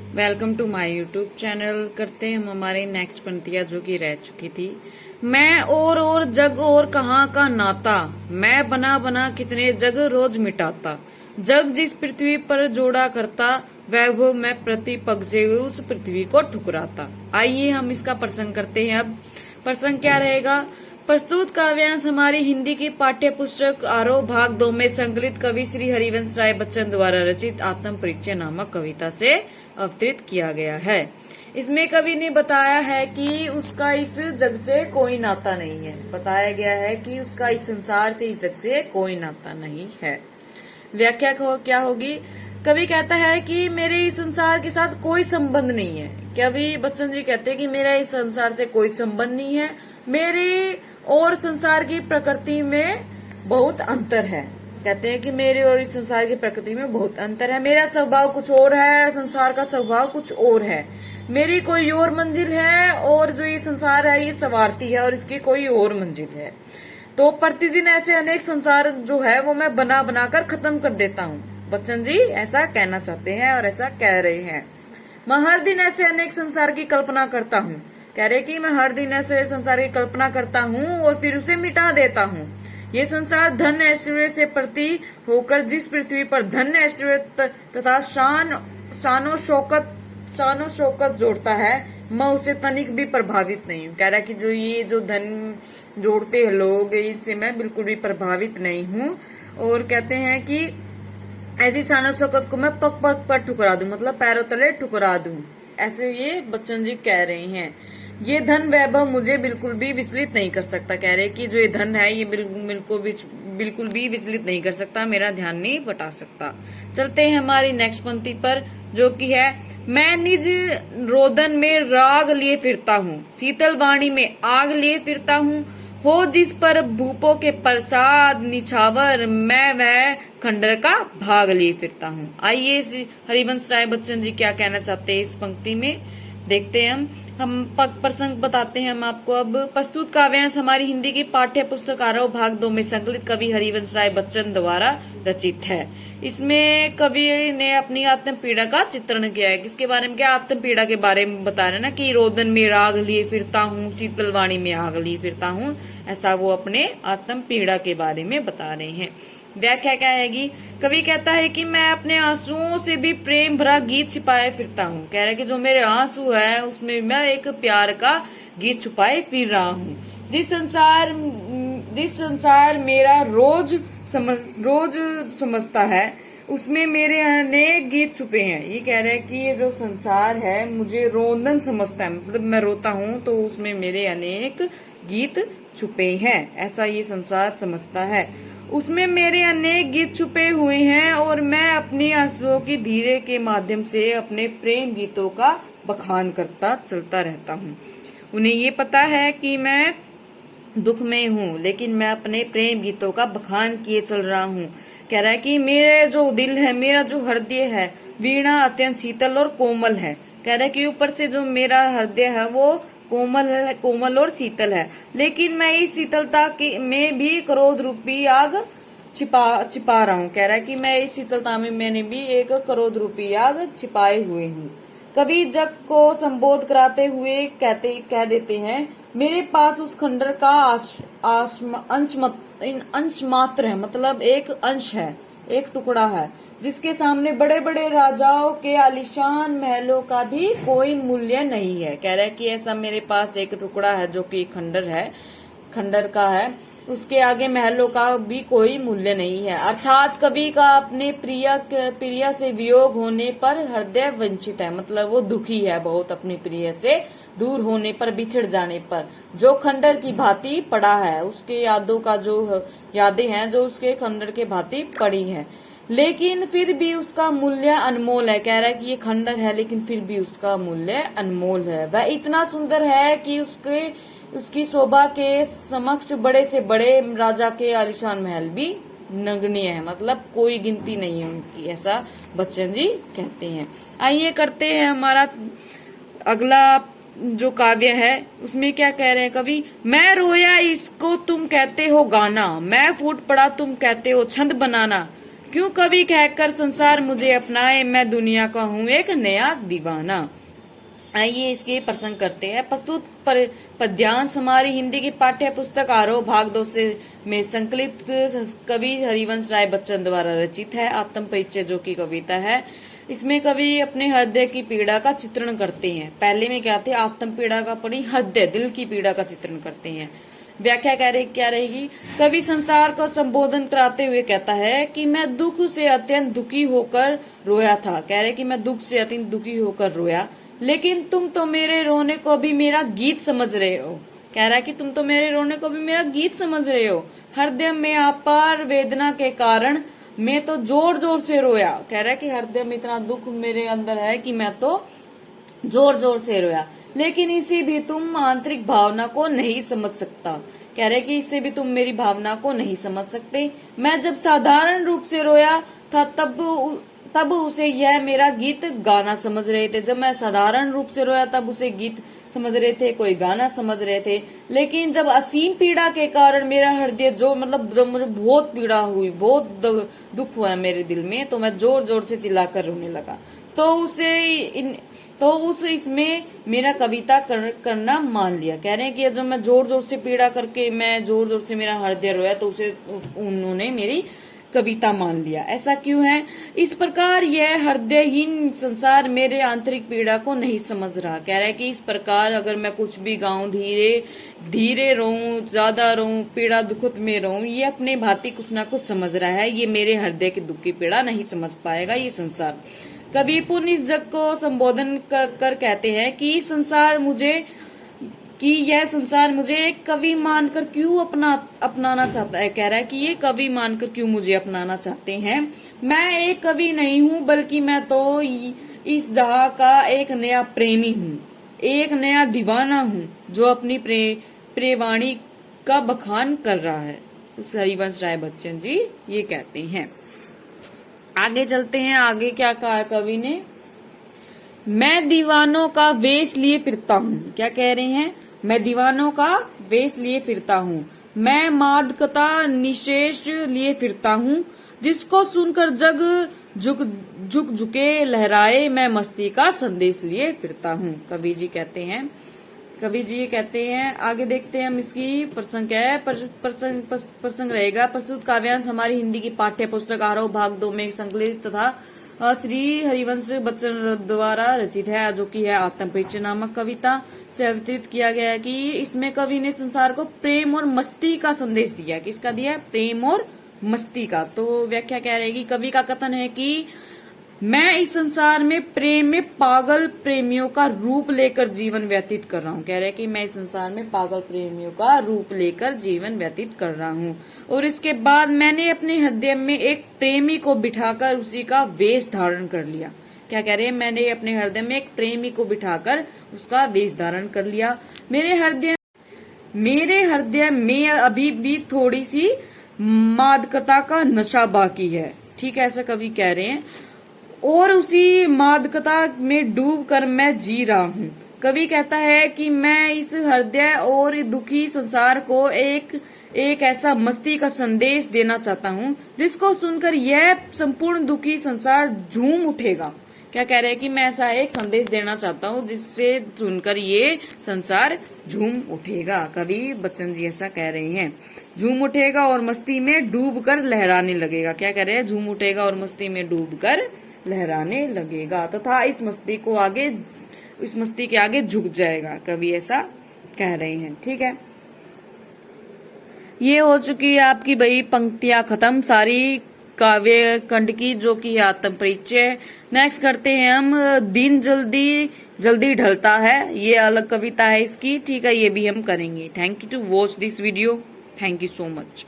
Welcome to my YouTube channel. करते हैं हम हमारी नेक्स्ट पंक्तियां जो कि रह चुकी थी। मैं और जग और कहाँ का नाता, मैं बना बना कितने जग रोज मिटाता, जग जिस पृथ्वी पर जोड़ा करता, वैभव मैं प्रति पग से उस पृथ्वी को ठुकराता। आइए हम इसका प्रसंग करते हैं। अब प्रसंग क्या रहेगा? प्रस्तुत काव्यांश हमारी हिंदी की पाठ्य पुस्तक आरोह भाग 2 में संकलित कवि श्री हरिवंश राय बच्चन द्वारा रचित आत्म परिचय नामक कविता से अवतरित किया गया है। इसमें कवि ने बताया है कि उसका इस जग से कोई नाता नहीं है। बताया गया है कि उसका इस संसार से, इस जग से कोई नाता नहीं है। व्याख्या क्या होगी? कवि कहता है कि मेरे इस संसार के साथ कोई संबंध नहीं है। कवि बच्चन जी कहते हैं कि मेरा इस संसार से कोई संबंध नहीं है। मेरे और संसार की प्रकृति में बहुत अंतर है। कहते हैं कि मेरे और इस संसार की प्रकृति में बहुत अंतर है। मेरा स्वभाव कुछ और है, संसार का स्वभाव कुछ और है। मेरी कोई और मंजिल है और जो ये संसार है ये स्वार्थी है और इसकी कोई और मंजिल है। तो प्रतिदिन ऐसे अनेक संसार जो है वो मैं बना बनाकर खत्म कर देता हूँ। बच्चन जी ऐसा कहना चाहते हैं और ऐसा कह रहे हैं। मैं हर दिन ऐसे अनेक संसार की कल्पना करता हूँ। कह रहे कि मैं हर दिन ऐसे संसार की कल्पना करता हूँ और फिर उसे मिटा देता हूँ। ये संसार धन ऐश्वर्य से प्रति होकर जिस पृथ्वी पर धन ऐश्वर्य तथा शानो शौकत जोड़ता है, मैं उससे तनिक भी प्रभावित नहीं हूँ। कह रहा है कि जो धन जोड़ते हैं लोग, इससे मैं बिल्कुल भी प्रभावित नहीं हूँ। और कहते हैं कि ऐसी शानो शौकत को मैं पग पग पर ठुकरा दूं, मतलब पैरों तले ठुकरा दूं। ऐसे ये बच्चन जी कह रहे हैं। ये धन वैभव मुझे बिल्कुल भी विचलित नहीं कर सकता। कह रहे कि जो ये धन है ये बिल्कुल भी विचलित नहीं कर सकता, मेरा ध्यान नहीं बटा सकता। चलते हैं हमारी नेक्स्ट पंक्ति पर जो कि है, मैं निज रोदन में राग लिए फिरता हूँ, शीतल वाणी में आग लिए फिरता हूँ, हो जिस पर भूपों के प्रसाद निछावर, मैं वह खंडर का भाग लिए फिरता हूँ। आइए हरिवंश राय बच्चन जी क्या कहना चाहते हैं इस पंक्ति में, देखते हैं हम प्रसंग बताते हैं हम आपको। अब प्रस्तुत काव्यांश हमारी हिंदी की पाठ्य पुस्तक आरोह भाग 2 में संकलित कवि हरिवंश राय बच्चन द्वारा रचित है। इसमें कवि ने अपनी आत्म पीड़ा का चित्रण किया है। किसके बारे में? क्या? आत्म पीड़ा के बारे में बता रहे हैं ना कि रोदन में राग लिए फिरता हूँ, शीतल वाणी में आग लिए फिरता हूँ। ऐसा वो अपने आत्म पीड़ा के बारे में बता रहे हैं। व्याख्या क्या आएगी? कवि कहता है कि मैं अपने आंसुओं से भी प्रेम भरा गीत छिपाए फिरता हूँ। कह रहा है कि जो मेरे आंसू है उसमें मैं एक प्यार का गीत छुपाए फिर रहा हूँ। जिस संसार मेरा रोज समझता है उसमें मेरे अनेक गीत छुपे हैं। ये कह रहे हैं कि ये जो संसार है मुझे रोदन समझता है, मतलब मैं रोता हूँ तो उसमें मेरे अनेक गीत छुपे हैं, ऐसा ये संसार समझता है। उसमें मेरे अनेक गीत छुपे हुए हैं और मैं अपनी आंसुओं की धीरे के माध्यम से अपने प्रेम गीतों का बखान करता चलता रहता हूँ। उन्हें ये पता है कि मैं दुख में हूँ, लेकिन मैं अपने प्रेम गीतों का बखान किए चल रहा हूँ। कह रहा है कि मेरे जो दिल है, मेरा जो हृदय है, वीणा अत्यंत शीतल और कोमल है। कह रहा है कि ऊपर से जो मेरा हृदय है वो कोमल और शीतल है, लेकिन मैं इस शीतलता में भी क्रोध रूपी आग छिपा रहा हूँ। कह रहा है कि मैं इस शीतलता में मैंने भी एक क्रोध रूपी आग छिपाए हुए हूँ। कवि जग को संबोध कराते हुए कह देते हैं, मेरे पास उस खंडर का अंश मात्र है, मतलब एक अंश है, एक टुकड़ा है, जिसके सामने बड़े बड़े राजाओं के आलीशान महलों का भी कोई मूल्य नहीं है। कह रहा है कि ऐसा मेरे पास एक टुकड़ा है जो कि खंडर का है, उसके आगे महलों का भी कोई मूल्य नहीं है। अर्थात कवि का अपने प्रिया से वियोग होने पर हृदय वंचित है, मतलब वो दुखी है बहुत अपनी प्रिय से दूर होने पर, बिछड़ जाने पर। जो खंडर की भांति पड़ा है, उसके यादें हैं जो उसके खंडर के भांति पड़ी है, लेकिन फिर भी उसका मूल्य अनमोल है। कह रहा है कि ये खंडर है लेकिन फिर भी उसका मूल्य अनमोल है। वह इतना सुंदर है कि उसकी शोभा के समक्ष बड़े से बड़े राजा के आलीशान महल भी नगण्य है, मतलब कोई गिनती नहीं है उनकी, ऐसा बच्चन जी कहते हैं। आइए करते हैं हमारा अगला जो काव्य है उसमें क्या कह रहे हैं कवि, मैं रोया इसको तुम कहते हो गाना, मैं फूट पड़ा तुम कहते हो छंद बनाना, क्यों कभी कहकर संसार मुझे अपनाए, मैं दुनिया का हूँ एक नया दीवाना। आइए इसके प्रसंग करते हैं। प्रस्तुत पद्यांश हमारी हिंदी की पाठ्य पुस्तक आरोह भाग 2 से में संकलित कवि हरिवंश राय बच्चन द्वारा रचित है। आत्म परिचय जो की कविता है, इसमें कवि अपने हृदय की पीड़ा का चित्रण करते हैं। पहले में क्या थे, आत्म पीड़ा का, अपनी हृदय दिल की पीड़ा का चित्रण करते हैं। व्याख्या क्या रहेगी, कवि संसार को संबोधन कराते हुए कहता है कि मैं दुख से अत्यंत दुखी होकर रोया था। कह रहे कि मैं दुख से अत्यंत दुखी होकर रोया, लेकिन तुम तो मेरे रोने को भी मेरा गीत समझ रहे हो। कह रहा है कि तुम तो मेरे रोने को भी मेरा गीत समझ रहे हो। हृदय में अपार वेदना के कारण मैं तो जोर जोर से रोया। कह रहा है कि हृदय में इतना दुख मेरे अंदर है कि मैं तो जोर जोर से रोया, लेकिन इसी भी तुम आंतरिक भावना को नहीं समझ सकता। कह रहे कि इससे भी तुम मेरी भावना को नहीं समझ सकते। मैं जब साधारण रूप से रोया था तब उसे यह मेरा गीत गाना समझ रहे थे। जब मैं साधारण रूप से रोया तब उसे गीत समझ रहे थे, कोई गाना समझ रहे थे। लेकिन जब असीम पीड़ा के कारण मेरा हृदय जब मुझे बहुत पीड़ा हुई, बहुत दुख हुआ मेरे दिल में, तो मैं जोर जोर से चिल्लाकर रोने लगा। तो इसमें मेरा कविता करना मान लिया। कह रहे हैं कि जब मैं जोर जोर से पीड़ा करके मैं जोर जोर से मेरा हृदय रोया तो उन्होंने मेरी कविता मान लिया। ऐसा क्यों है? इस प्रकार यह हृदयहीन संसार मेरे आंतरिक पीड़ा को नहीं समझ रहा। कह रहा है कि इस प्रकार अगर मैं कुछ भी गाऊं, धीरे धीरे रोऊं, ज्यादा रोऊं, पीड़ा दुखत में रोऊं, ये अपने भांति कुछ ना कुछ समझ रहा है। ये मेरे हृदय की दुख की पीड़ा नहीं समझ पाएगा ये संसार। कवि पुनः इस जग को संबोधन कर कहते हैं कि यह संसार मुझे एक कवि मानकर क्यों अपनाना चाहता है। कह रहा है कि ये कवि मानकर क्यों मुझे अपनाना चाहते हैं। मैं एक कवि नहीं हूँ, बल्कि मैं तो इस जहां का एक नया प्रेमी हूँ, एक नया दीवाना हूँ, जो अपनी प्रेवाणी का बखान कर रहा है। हरिवंश राय बच्चन जी ये कहते हैं। आगे चलते हैं, आगे क्या कहा कवि ने, मैं दीवानों का वेश लिए फिरता हूँ। क्या कह रहे हैं, मैं दीवानों का वेश लिए फिरता हूँ, मैं मादकता निशेष लिए फिरता हूँ, जिसको सुनकर जग झुक झुके लहराए, मैं मस्ती का संदेश लिए फिरता हूँ। कवि जी ये कहते हैं। आगे देखते हैं हम इसकी प्रसंग क्या है। प्रसंग रहेगा, प्रस्तुत काव्यांश हमारी हिंदी की पाठ्य पुस्तक आरोह भाग 2 में संकलित तथा श्री हरिवंश बच्चन द्वारा रचित है, जो की है आत्म परिचय नामक कविता से अवतरित किया गया है कि इसमें कवि ने संसार को प्रेम और मस्ती का संदेश दिया। किसका दिया? प्रेम और मस्ती का। तो व्याख्या क्या रहेगी, कवि का कथन है कि मैं इस संसार में प्रेम में पागल प्रेमियों का रूप लेकर जीवन व्यतीत कर रहा हूँ। कह रहे कि मैं इस संसार में पागल प्रेमियों का रूप लेकर जीवन व्यतीत कर रहा हूँ, और इसके बाद मैंने अपने हृदय में एक प्रेमी को बिठाकर उसी का वेश धारण कर लिया। क्या कह रहे हैं, मैंने अपने हृदय में एक प्रेमी को बिठाकर उसका वेश धारण कर लिया। मेरे हृदय में अभी भी थोड़ी सी मादकता का नशा बाकी है। ठीक है, ऐसा कवि कह रहे हैं, और उसी मादकता में डूबकर मैं जी रहा हूँ। कवि कहता है कि मैं इस हृदय और दुखी संसार को एक ऐसा मस्ती का संदेश देना चाहता हूँ, जिसको सुनकर यह संपूर्ण दुखी संसार झूम उठेगा। क्या कह रहे हैं कि मैं ऐसा एक संदेश देना चाहता हूँ जिससे सुनकर ये संसार झूम उठेगा। कवि बच्चन जी ऐसा कह रहे हैं, झूम उठेगा और मस्ती में डूबकर लहराने लगेगा। क्या कह रहे हैं, झूम उठेगा और मस्ती में डूबकर लहराने लगेगा तथा इस मस्ती के आगे झुक जाएगा। कवि ऐसा कह रहे हैं। ठीक है, ये हो चुकी है आपकी भाई पंक्तियां खत्म सारी काव्य खंड की, जो कि आत्म परिचय। नेक्स्ट करते हैं हम दिन जल्दी ढलता है, ये अलग कविता है इसकी। ठीक है, ये भी हम करेंगे। Thank you to watch this video. Thank you so much.